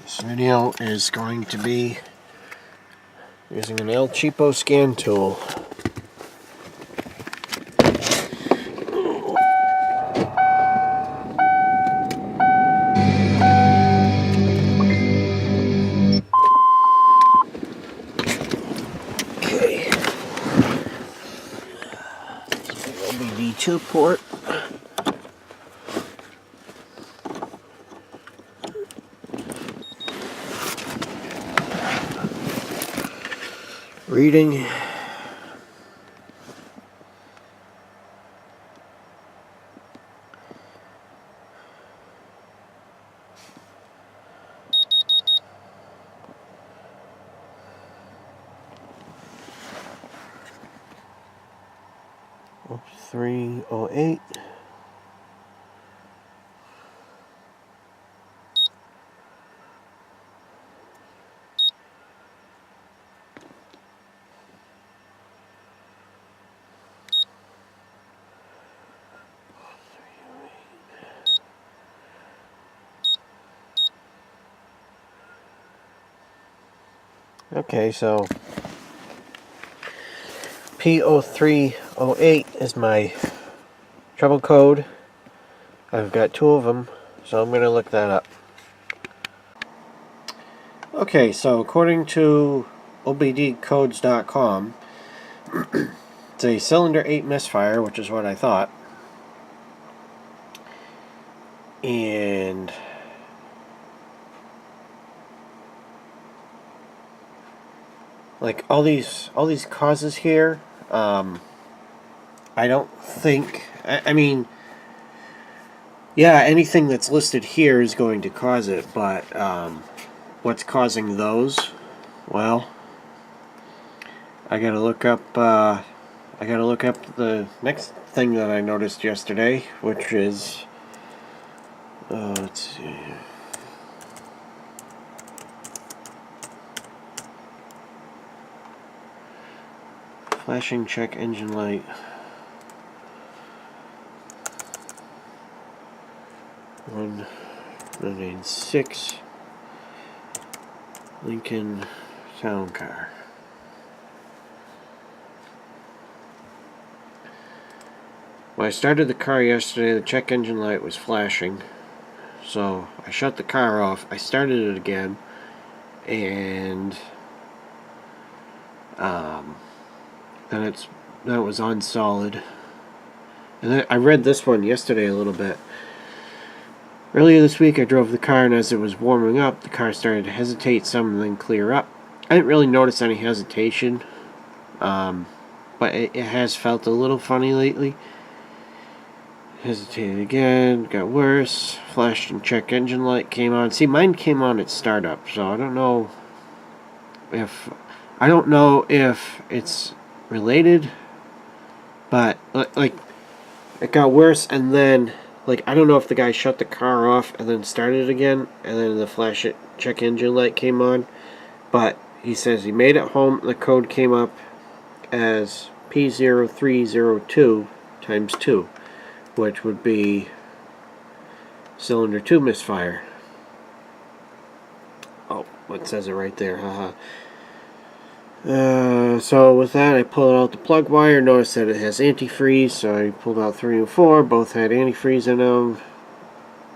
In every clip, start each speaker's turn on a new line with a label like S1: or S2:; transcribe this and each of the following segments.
S1: This video is going to be using an El Cheapo scan tool. Okay. LBD2 port. Reading. Oh, 308. Okay, so P0308 is my trouble code. I've got two of them, so I'm going to look that up. Okay, so according to obdcodes.com, it's a cylinder 8 misfire, which is what I thought. And like all these causes here, I don't think, I mean, yeah, anything that's listed here is going to cause it, but what's causing those? Well, I gotta look up the next thing that I noticed yesterday, which is let's see. Flashing check engine light. One 996 Lincoln Town Car. When I started the car yesterday, the check engine light was flashing, so I shut the car off. I started it again, and then it was on solid. And then I read this one yesterday a little bit. Earlier this week I drove the car, and as it was warming up, the car started to hesitate some and then clear up. I didn't really notice any hesitation, but it has felt a little funny lately. Hesitated again, got worse. Flashed and check engine light came on. See, mine came on at startup, so I don't know if it's related, but like it got worse, and then like I don't know if the guy shut the car off and then started it again, and then the flash it check engine light came on. But he says he made it home. The code came up as P0302 times 2, which would be cylinder 2 misfire. Oh, it says it right there, haha. So with that, I pulled out the plug wire. Noticed that it has antifreeze, so I pulled out 3 and 4. Both had antifreeze in them.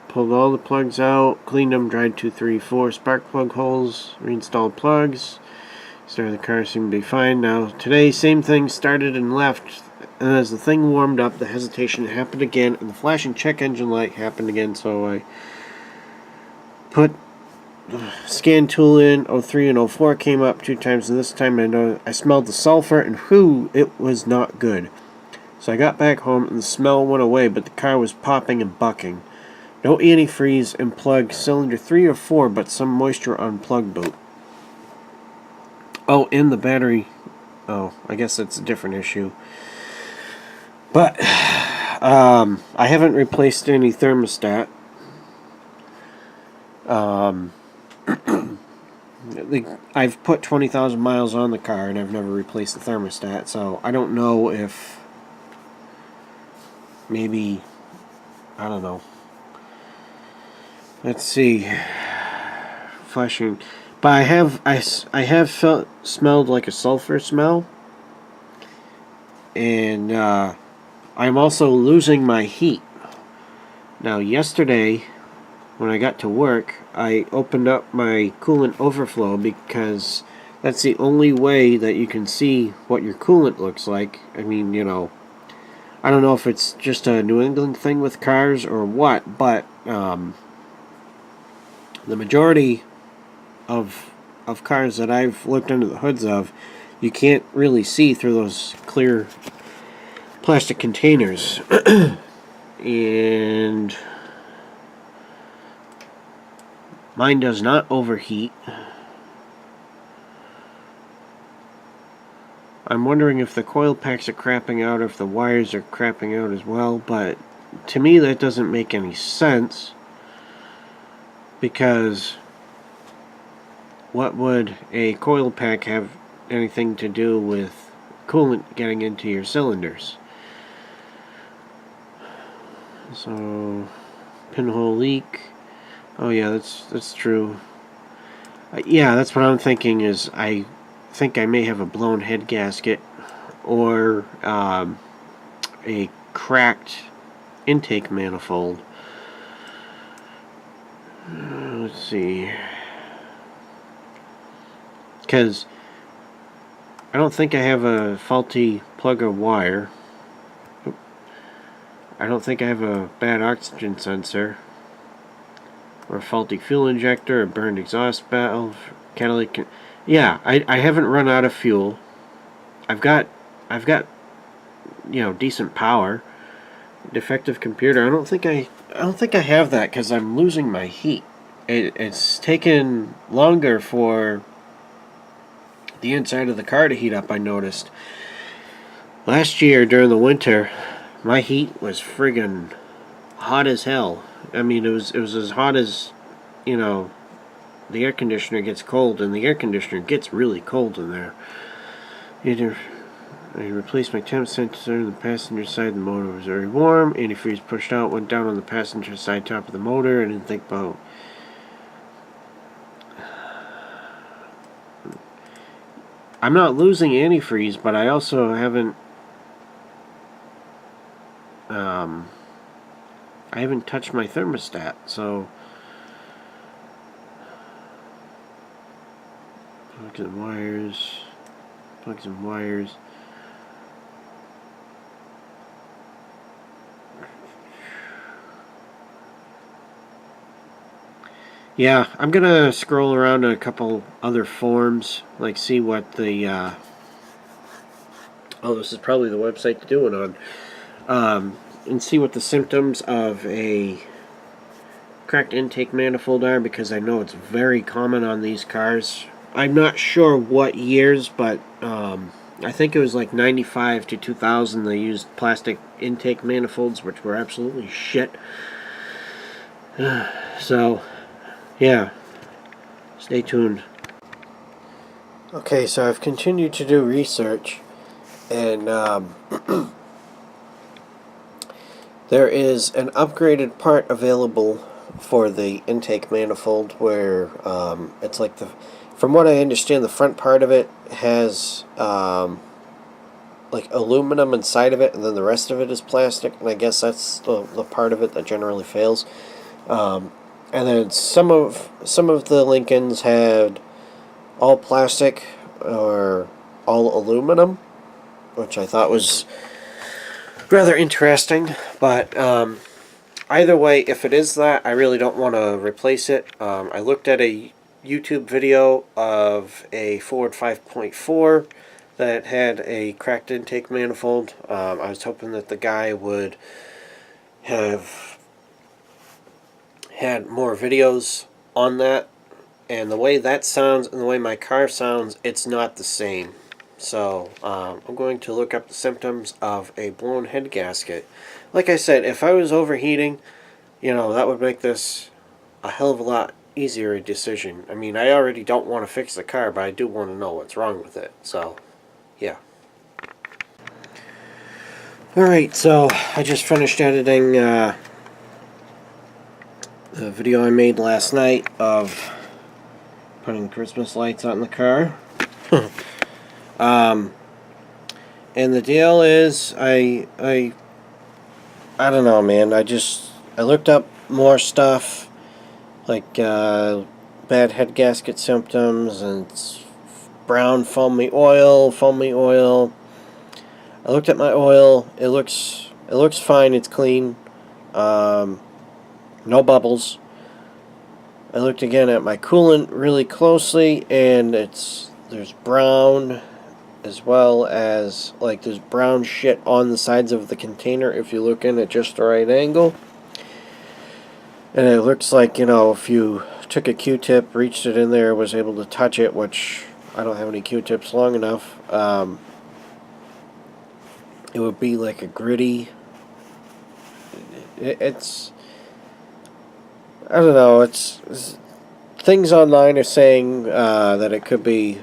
S1: Pulled all the plugs out, cleaned them, dried 2, 3, 4 spark plug holes, reinstalled plugs. Started the car, seemed to be fine. Now today, same thing, started and left. And as the thing warmed up, the hesitation happened again, and the flashing check engine light happened again. So I put scan tool in. 03 and 04 came up 2 times, and this time I smelled the sulfur, and whew, it was not good. So I got back home and the smell went away, but the car was popping and bucking. No antifreeze in plug cylinder 3 or 4, but some moisture on plug boot. Oh, in the battery. Oh, I guess that's a different issue. But I haven't replaced any thermostat. I've put 20,000 miles on the car, and I've never replaced the thermostat, so I don't know if maybe, I don't know. Let's see. flashing. But I have smelled like a sulfur smell, and I'm also losing my heat. Now, yesterday, when I got to work, I opened up my coolant overflow because that's the only way that you can see what your coolant looks like. I mean, you know, I don't know if it's just a New England thing with cars or what, but the majority of cars that I've looked under the hoods of, you can't really see through those clear plastic containers. And mine does not overheat. I'm wondering if the coil packs are crapping out or if the wires are crapping out as well, but to me that doesn't make any sense, because what would a coil pack have anything to do with coolant getting into your cylinders? So, pinhole leak. Oh yeah, that's true. Yeah, that's what I'm thinking. Is I think I may have a blown head gasket or a cracked intake manifold. Let's see. Because I don't think I have a faulty plug or wire. I don't think I have a bad oxygen sensor, or a faulty fuel injector, a burned exhaust valve, catalytic. Yeah, I haven't run out of fuel. I've got decent power. Defective computer. I don't think I have that because I'm losing my heat. It's taken longer for the inside of the car to heat up, I noticed. Last year during the winter, my heat was friggin' hot as hell. I mean, it was as hot as, you know, the air conditioner gets cold, and the air conditioner gets really cold in there. I replaced my temp sensor on the passenger side. The motor was very warm. Antifreeze pushed out, went down on the passenger side top of the motor. I didn't think about. I'm not losing antifreeze, but I also haven't. I haven't touched my thermostat, so. Plugs and wires. Plugs and wires. Yeah, I'm gonna scroll around in a couple other forums, like see what the oh, this is probably the website to do it on, and see what the symptoms of a cracked intake manifold are, because I know it's very common on these cars. I'm not sure what years, but I think it was like 95 to 2000 they used plastic intake manifolds, which were absolutely shit. So yeah, stay tuned. Okay, so I've continued to do research, and there is an upgraded part available for the intake manifold where it's like from what I understand, the front part of it has like aluminum inside of it, and then the rest of it is plastic, and I guess that's the part of it that generally fails. And then some of the Lincolns had all plastic or all aluminum, which I thought was rather interesting. But either way, if it is that, I really don't want to replace it. I looked at a YouTube video of a Ford 5.4 that had a cracked intake manifold. I was hoping that the guy would have had more videos on that, and the way that sounds and the way my car sounds, it's not the same. So I'm going to look up the symptoms of a blown head gasket. Like I said, if I was overheating, you know, that would make this a hell of a lot easier a decision. I mean, I already don't want to fix the car, but I do want to know what's wrong with it. So yeah. Alright, so I just finished editing the video I made last night of putting Christmas lights on the car. And the deal is, I don't know, man. I looked up more stuff, like bad head gasket symptoms and brown foamy oil. I looked at my oil. It looks fine. It's clean. No bubbles. I looked again at my coolant really closely, and there's brown, as well as like there's brown shit on the sides of the container if you look in at just the right angle. And it looks like, you know, if you took a Q-tip, reached it in there, was able to touch it, which I don't have any Q-tips long enough, it would be like a gritty. It's I don't know. It's things online are saying that it could be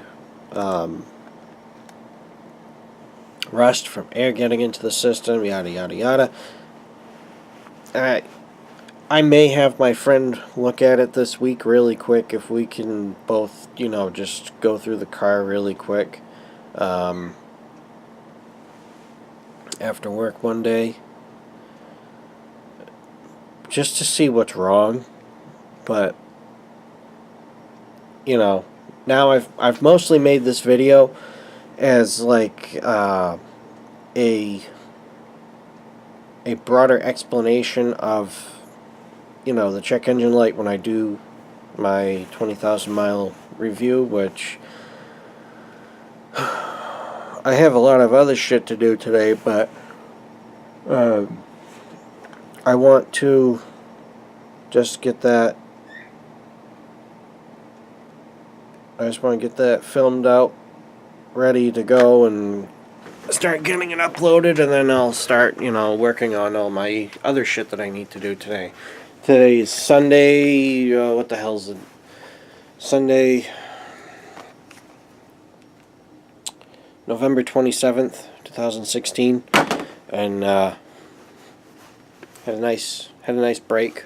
S1: rust from air getting into the system, yada yada yada. I may have my friend look at it this week really quick if we can both, you know, just go through the car really quick after work one day, just to see what's wrong. But you know, now I've mostly made this video as like a broader explanation of, you know, the check engine light when I do my 20,000 mile review, which I have a lot of other shit to do today, but I want to just get that. I just want to get that filmed out, ready to go, and start getting it uploaded, and then I'll start, you know, working on all my other shit that I need to do today. Today is Sunday, what the hell's it? Sunday, November 27th, 2016, and had a nice break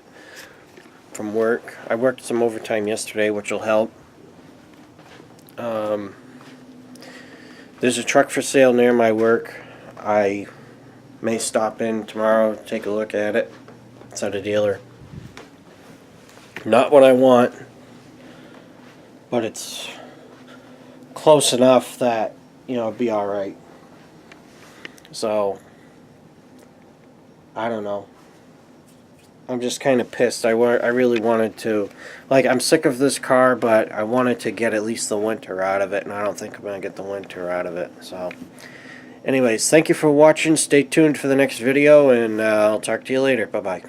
S1: from work. I worked some overtime yesterday, which will help. There's a truck for sale near my work. I may stop in tomorrow, take a look at it. It's at a dealer. Not what I want, but it's close enough that, you know, it'd be alright. So, I don't know. I'm just kind of pissed. I really wanted to, like, I'm sick of this car, but I wanted to get at least the winter out of it, and I don't think I'm going to get the winter out of it. So, anyways, thank you for watching. Stay tuned for the next video, and I'll talk to you later. Bye-bye.